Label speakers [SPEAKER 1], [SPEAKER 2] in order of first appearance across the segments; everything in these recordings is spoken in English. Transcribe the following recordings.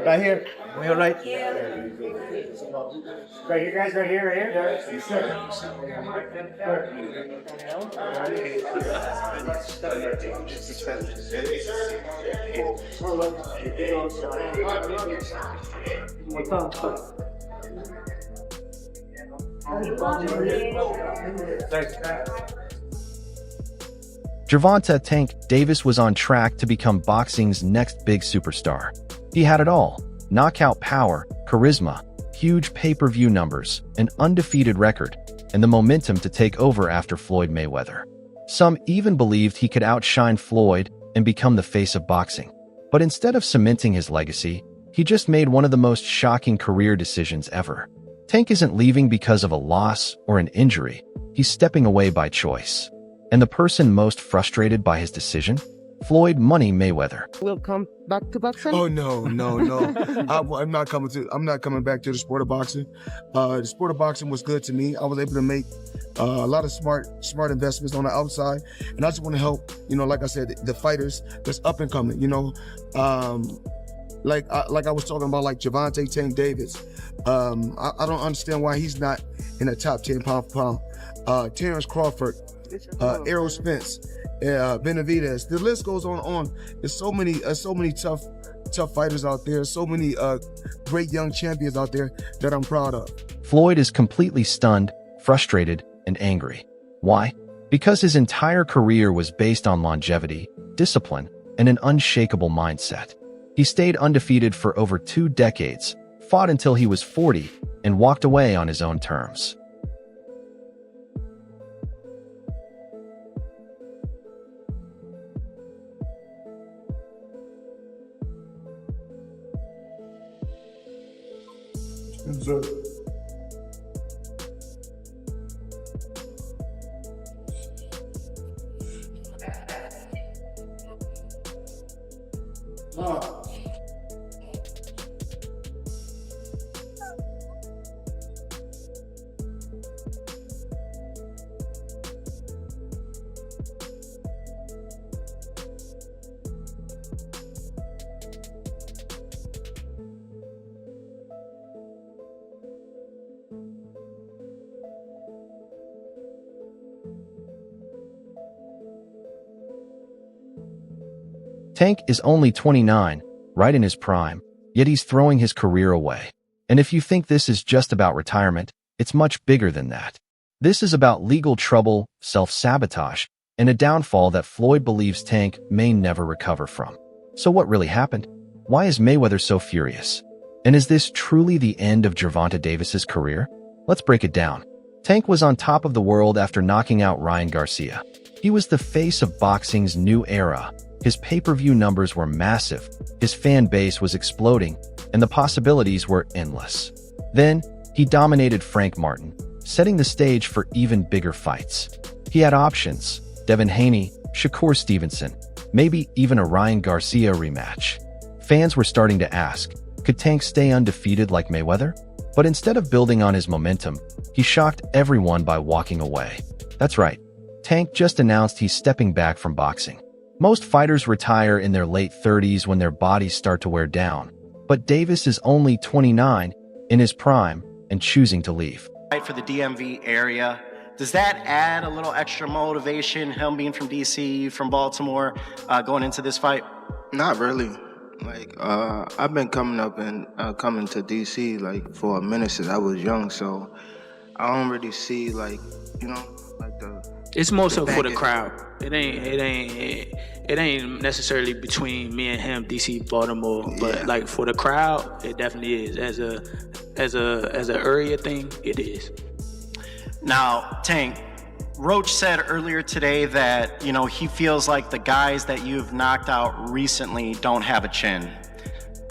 [SPEAKER 1] Right here. We all right? Right here, guys. Right here.
[SPEAKER 2] Gervonta "Tank" Davis was on track to become boxing's next big superstar. He had it all: knockout power, charisma, huge pay-per-view numbers, an undefeated record, and the momentum to take over after Floyd Mayweather. Some even believed he could outshine Floyd and become the face of boxing. But instead of cementing his legacy, he just made one of the most shocking career decisions ever. Tank isn't leaving because of a loss or an injury. He's stepping away by choice. And the person most frustrated by his decision? Floyd "Money" Mayweather.
[SPEAKER 3] Will come back to boxing?
[SPEAKER 4] Oh no. I'm not coming back to the sport of boxing. The sport of boxing was good to me. I was able to make a lot of smart investments on the outside, and I just want to help. Like I said, the fighters that's up and coming. Like I was talking about, like Gervonta "Tank" Davis. I don't understand why he's not in the top 10 pound for pound. Terrence Crawford, Errol Spence, Benavidez. The list goes on. There's so many tough fighters out there. So many great young champions out there that I'm proud of.
[SPEAKER 2] Floyd is completely stunned, frustrated, and angry. Why? Because his entire career was based on longevity, discipline, and an unshakable mindset. He stayed undefeated for over 2 decades, fought until he was 40, and walked away on his own terms. Tank is only 29, right in his prime, yet he's throwing his career away. And if you think this is just about retirement, it's much bigger than that. This is about legal trouble, self-sabotage, and a downfall that Floyd believes Tank may never recover from. So what really happened? Why is Mayweather so furious? And is this truly the end of Gervonta Davis's career? Let's break it down. Tank was on top of the world after knocking out Ryan Garcia. He was the face of boxing's new era. His pay-per-view numbers were massive, his fan base was exploding, and the possibilities were endless. Then, he dominated Frank Martin, setting the stage for even bigger fights. He had options: Devin Haney, Shakur Stevenson, maybe even a Ryan Garcia rematch. Fans were starting to ask, could Tank stay undefeated like Mayweather? But instead of building on his momentum, he shocked everyone by walking away. That's right, Tank just announced he's stepping back from boxing. Most fighters retire in their late 30s when their bodies start to wear down. But Davis is only 29, in his prime, and choosing to leave.
[SPEAKER 5] For the DMV area, does that add a little extra motivation, him being from DC, from Baltimore, going into this fight?
[SPEAKER 6] Not really. I've been coming up and coming to DC for a minute since I was young, so I don't really see the.
[SPEAKER 7] It's more so for the crowd. It ain't necessarily between me and him, DC, Baltimore, but for the crowd, it definitely is. As a area thing, it is.
[SPEAKER 5] Now, Tank, Roach said earlier today that, he feels like the guys that you've knocked out recently don't have a chin.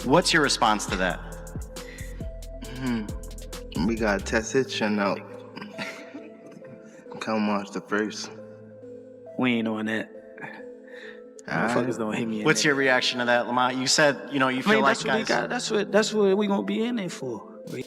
[SPEAKER 5] What's your response to that?
[SPEAKER 6] We got to test his chin out. Come March the 1st.
[SPEAKER 7] We ain't on that. Motherfuckers don't hit me.
[SPEAKER 5] What's your reaction to that, Lamont? You said, you feel like guys.
[SPEAKER 7] That's what we gonna be in there for.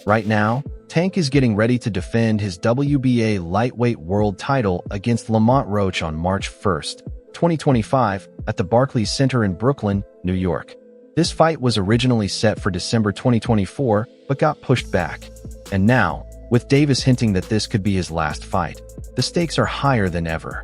[SPEAKER 2] Right now, Tank is getting ready to defend his WBA lightweight world title against Lamont Roach on March 1st, 2025, at the Barclays Center in Brooklyn, New York. This fight was originally set for December 2024, but got pushed back. And now, with Davis hinting that this could be his last fight, the stakes are higher than ever.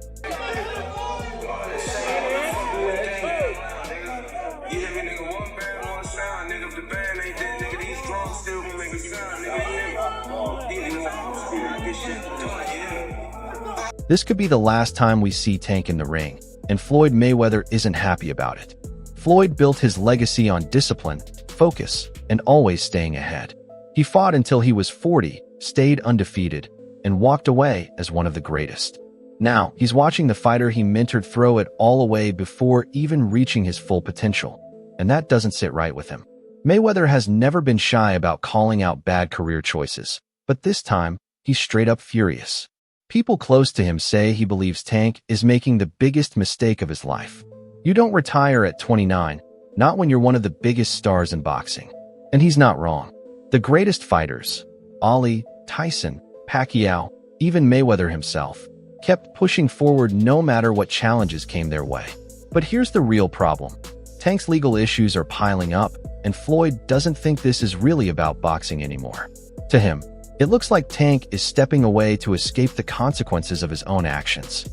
[SPEAKER 2] This could be the last time we see Tank in the ring, and Floyd Mayweather isn't happy about it. Floyd built his legacy on discipline, focus, and always staying ahead. He fought until he was 40, stayed undefeated, and walked away as one of the greatest. Now, he's watching the fighter he mentored throw it all away before even reaching his full potential, and that doesn't sit right with him. Mayweather has never been shy about calling out bad career choices, but this time, he's straight up furious. People close to him say he believes Tank is making the biggest mistake of his life. You don't retire at 29, not when you're one of the biggest stars in boxing. And he's not wrong. The greatest fighters, Ali, Tyson, Pacquiao, even Mayweather himself, kept pushing forward no matter what challenges came their way. But here's the real problem. Tank's legal issues are piling up, and Floyd doesn't think this is really about boxing anymore. To him, it looks like Tank is stepping away to escape the consequences of his own actions.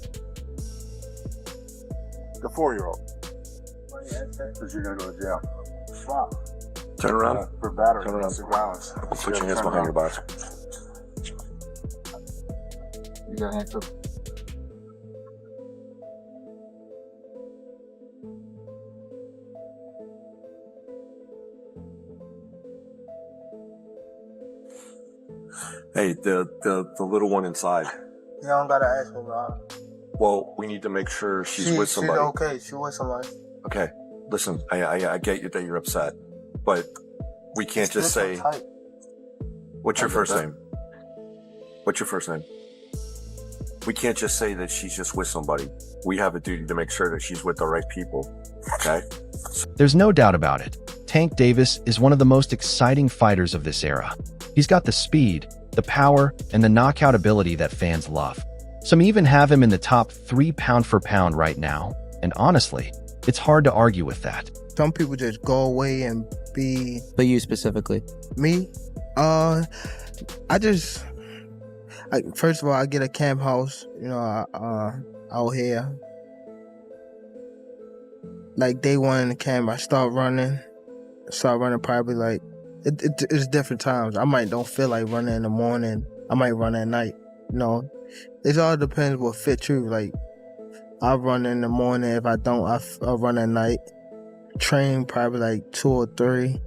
[SPEAKER 8] The 4-year-old. Because you're going to go to jail. Wow.
[SPEAKER 9] Turn around.
[SPEAKER 8] For battery.
[SPEAKER 9] Turn around.
[SPEAKER 8] Domestic violence.
[SPEAKER 9] Put your hands behind your back.
[SPEAKER 8] You got handcuffed.
[SPEAKER 9] Hey, the little one inside.
[SPEAKER 6] You don't gotta ask me about.
[SPEAKER 9] Well, we need to make sure she's with somebody.
[SPEAKER 6] She's okay. She's with somebody.
[SPEAKER 9] Okay, listen, I get you that you're upset, but we can't just say. What's your first name? What's your first name? We can't just say that she's just with somebody. We have a duty to make sure that she's with the right people. Okay?
[SPEAKER 2] There's no doubt about it. Tank Davis is one of the most exciting fighters of this era. He's got the speed, the power, and the knockout ability that fans love. Some even have him in the top 3 pound for pound right now, and honestly, it's hard to argue with that.
[SPEAKER 3] Some people just go away and be...
[SPEAKER 10] But you specifically?
[SPEAKER 3] Me? First of all, I get a camp house, out here. Like day one in the camp, I start running probably like, it's different times. I might don't feel like running in the morning. I might run at night. It all depends what fits you. Like, I run in the morning. If I don't, I'll run at night. Train probably like 2 or 3.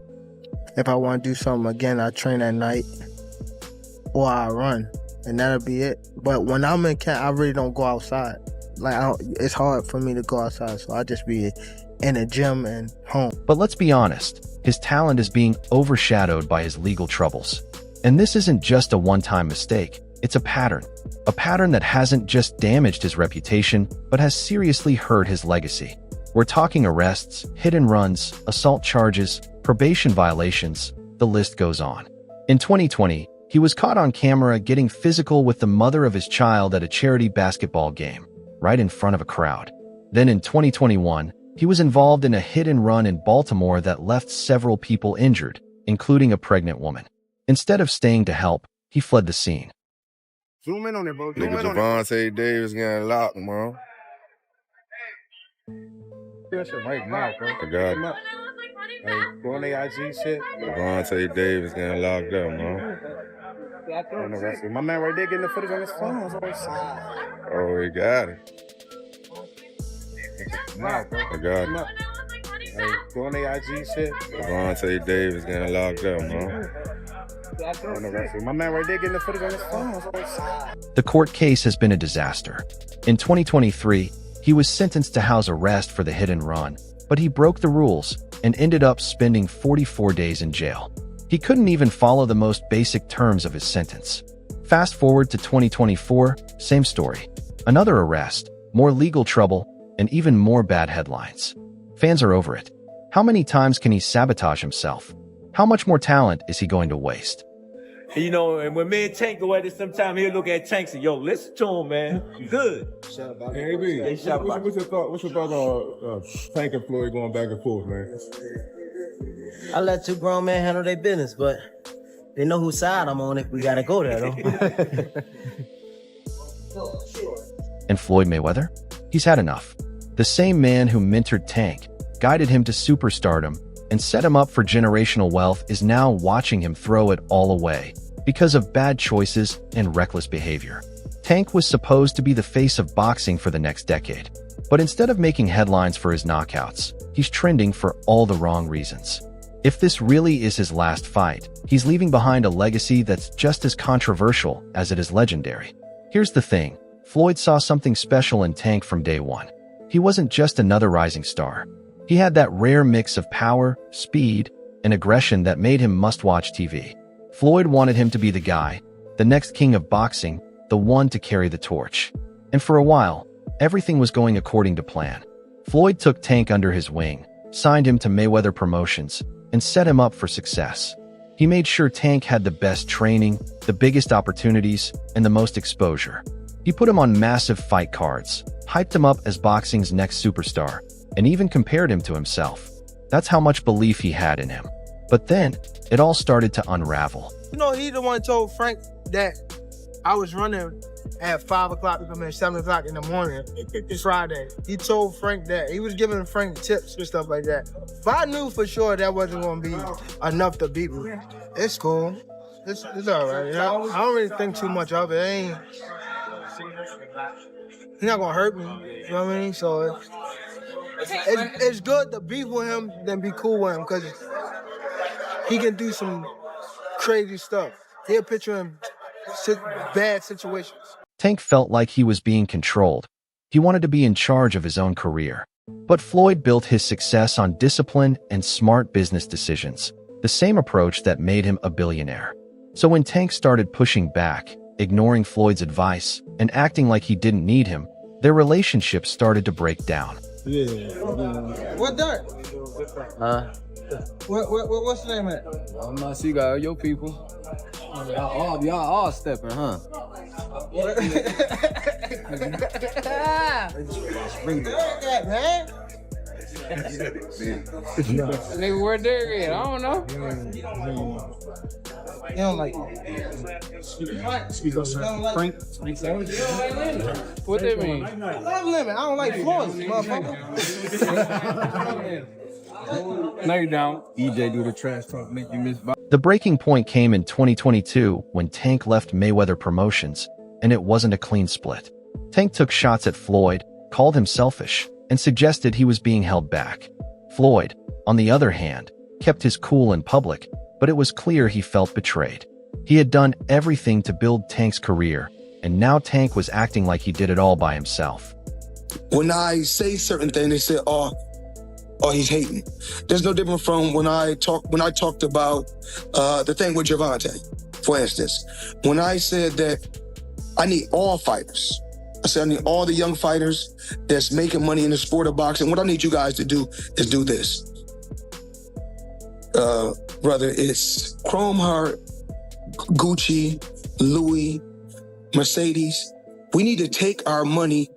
[SPEAKER 3] If I want to do something again, I train at night. Or I run. And that'll be it. But when I'm in camp, I really don't go outside. Like, it's hard for me to go outside. So I just be in the gym and home.
[SPEAKER 2] But let's be honest. His talent is being overshadowed by his legal troubles. And this isn't just a one-time mistake. It's a pattern that hasn't just damaged his reputation, but has seriously hurt his legacy. We're talking arrests, hit-and-runs, assault charges, probation violations, the list goes on. In 2020, he was caught on camera getting physical with the mother of his child at a charity basketball game, right in front of a crowd. Then in 2021, he was involved in a hit-and-run in Baltimore that left several people injured, including a pregnant woman. Instead of staying to help, he fled the scene.
[SPEAKER 4] Zoom in on it, bro.
[SPEAKER 11] Nigga Gervonta Davis getting locked, bro.
[SPEAKER 8] That shit right now, bro.
[SPEAKER 11] I got it.
[SPEAKER 8] Hey, go on the IG shit.
[SPEAKER 11] Gervonta Davis getting locked up, bro.
[SPEAKER 8] My man right there getting the footage on his phone.
[SPEAKER 11] Oh, he got it.
[SPEAKER 8] Now, bro.
[SPEAKER 11] I got it.
[SPEAKER 8] Hey, go on the IG shit.
[SPEAKER 11] Gervonta Davis getting locked up, bro.
[SPEAKER 8] My man right there getting the footage on his phone.
[SPEAKER 2] The court case has been a disaster. In 2023, he was sentenced to house arrest for the hit-and-run, but he broke the rules and ended up spending 44 days in jail. He couldn't even follow the most basic terms of his sentence. Fast forward to 2024, same story. Another arrest, more legal trouble, and even more bad headlines. Fans are over it. How many times can he sabotage himself? How much more talent is he going to waste?
[SPEAKER 1] You know, and when me and Tank go at it, sometime he'll look at Tank and say, yo, listen to him, man. You good.
[SPEAKER 11] Hey, B,
[SPEAKER 1] They shout about
[SPEAKER 11] what's your thought on Tank and Floyd going back and forth, man?
[SPEAKER 10] I let two grown men handle their business, but they know whose side I'm on if we gotta go there, though.
[SPEAKER 2] And Floyd Mayweather? He's had enough. The same man who mentored Tank, guided him to superstardom, and set him up for generational wealth is now watching him throw it all away because of bad choices and reckless behavior. Tank was supposed to be the face of boxing for the next decade, but instead of making headlines for his knockouts, he's trending for all the wrong reasons. If this really is his last fight, he's leaving behind a legacy that's just as controversial as it is legendary. Here's the thing, Floyd saw something special in Tank from day one. He wasn't just another rising star. He had that rare mix of power, speed, and aggression that made him must-watch TV. Floyd wanted him to be the guy, the next king of boxing, the one to carry the torch. And for a while, everything was going according to plan. Floyd took Tank under his wing, signed him to Mayweather Promotions, and set him up for success. He made sure Tank had the best training, the biggest opportunities, and the most exposure. He put him on massive fight cards, hyped him up as boxing's next superstar, and even compared him to himself. That's how much belief he had in him. But then, it all started to unravel.
[SPEAKER 3] You know, he the one told Frank that I was running at 5 o'clock to come in 7 o'clock in the morning. It's Friday. He told Frank that. He was giving Frank tips and stuff like that. But I knew for sure that wasn't going to be enough to beat me. It's cool. It's all right. I don't really think too much of it. He's not going to hurt me. You know what I mean? So it's good to beef with him than be cool with him because he can do some crazy stuff. He'll put you in bad situations.
[SPEAKER 2] Tank felt like he was being controlled. He wanted to be in charge of his own career. But Floyd built his success on discipline and smart business decisions, the same approach that made him a billionaire. So when Tank started pushing back, ignoring Floyd's advice, and acting like he didn't need him, their relationship started to break down.
[SPEAKER 3] Yeah. What that? What's the name of it?
[SPEAKER 12] I'm not sure you got your people. Y'all all stepping, huh?
[SPEAKER 3] Man.
[SPEAKER 12] Nigga, where Derek at? I don't know.
[SPEAKER 3] You don't like Frank?
[SPEAKER 12] What that mean?
[SPEAKER 3] I love Lemon. I don't like Floyd, motherfucker.
[SPEAKER 12] No, you don't. EJ do the trash talk, make you miss.
[SPEAKER 2] The breaking point came in 2022 when Tank left Mayweather Promotions, and it wasn't a clean split. Tank took shots at Floyd, called him selfish, and suggested he was being held back. Floyd, on the other hand, kept his cool in public, but it was clear he felt betrayed. He had done everything to build Tank's career, and now Tank was acting like he did it all by himself.
[SPEAKER 4] When I say certain things, they say, oh, he's hating. There's no different from when I talked about the thing with Gervonta, for instance. When I said that I need all fighters. I said I need all the young fighters that's making money in the sport of boxing. What I need you guys to do is do this. Whether it's Chrome Heart, Gucci, Louis, Mercedes, we need to take our money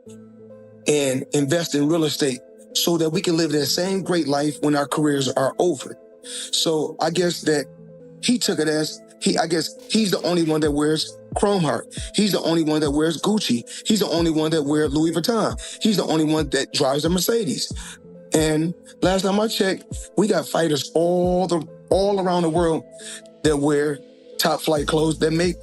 [SPEAKER 4] and invest in real estate so that we can live that same great life when our careers are over. So I guess that he took it as, I guess he's the only one that wears Chrome Heart. He's the only one that wears Gucci. He's the only one that wears Louis Vuitton. He's the only one that drives a Mercedes. And last time I checked, we got fighters all around the world that wear top flight clothes that make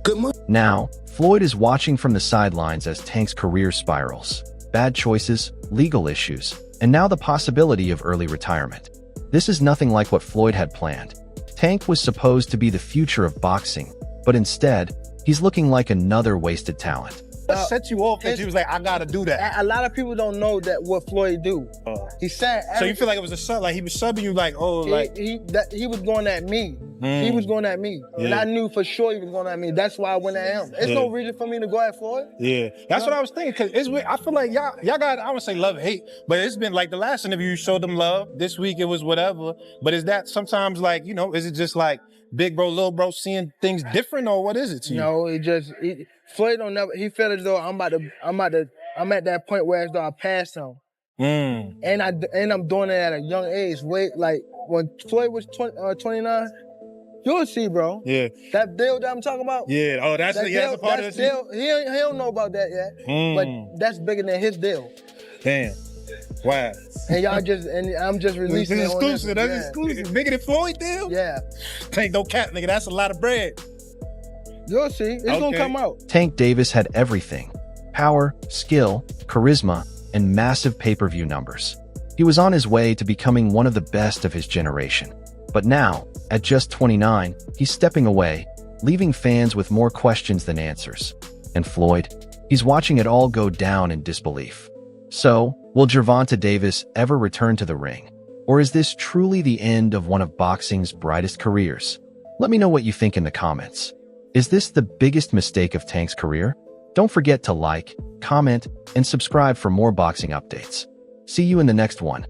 [SPEAKER 4] good money.
[SPEAKER 2] Now, Floyd is watching from the sidelines as Tank's career spirals. Bad choices, legal issues, and now the possibility of early retirement. This is nothing like what Floyd had planned. Tank was supposed to be the future of boxing, but instead, he's looking like another wasted talent.
[SPEAKER 13] set you off that you was like, I gotta do that?
[SPEAKER 3] A lot of people don't know that what Floyd do. He said.
[SPEAKER 13] So you feel like it was a sub, like he was subbing you, like, oh, like
[SPEAKER 3] he was going at me. He was going at me, and I knew for sure he was going at me. That's why I went at him. It's no reason for me to go at Floyd.
[SPEAKER 13] Yeah, that's what I was thinking. Cause I feel like y'all got, I would say love and hate, but it's been like the last interview you showed them love. This week it was whatever. But is that sometimes like, you know, is it just like big bro, little bro seeing things different, or what is it to you?
[SPEAKER 3] No, Floyd don't never. He felt as though I'm at that point where as though I passed him. And I'm doing it at a young age. Wait, like when Floyd was 29. You'll see, bro.
[SPEAKER 13] Yeah.
[SPEAKER 3] That deal that I'm talking about?
[SPEAKER 13] Yeah. Oh, that's a part of the
[SPEAKER 3] deal. He don't know about that yet. But that's bigger than his deal.
[SPEAKER 13] Damn. Wow.
[SPEAKER 3] And I'm just releasing it.
[SPEAKER 13] Exclusive. That's exclusive. Bigger than Floyd deal?
[SPEAKER 3] Yeah.
[SPEAKER 13] Tank, no cap, nigga. That's a lot of bread.
[SPEAKER 3] You'll see. It's gonna come out.
[SPEAKER 2] Tank Davis had everything: power, skill, charisma, and massive pay-per-view numbers. He was on his way to becoming one of the best of his generation. But now, at just 29, he's stepping away, leaving fans with more questions than answers. And Floyd? He's watching it all go down in disbelief. So, will Gervonta Davis ever return to the ring? Or is this truly the end of one of boxing's brightest careers? Let me know what you think in the comments. Is this the biggest mistake of Tank's career? Don't forget to like, comment, and subscribe for more boxing updates. See you in the next one.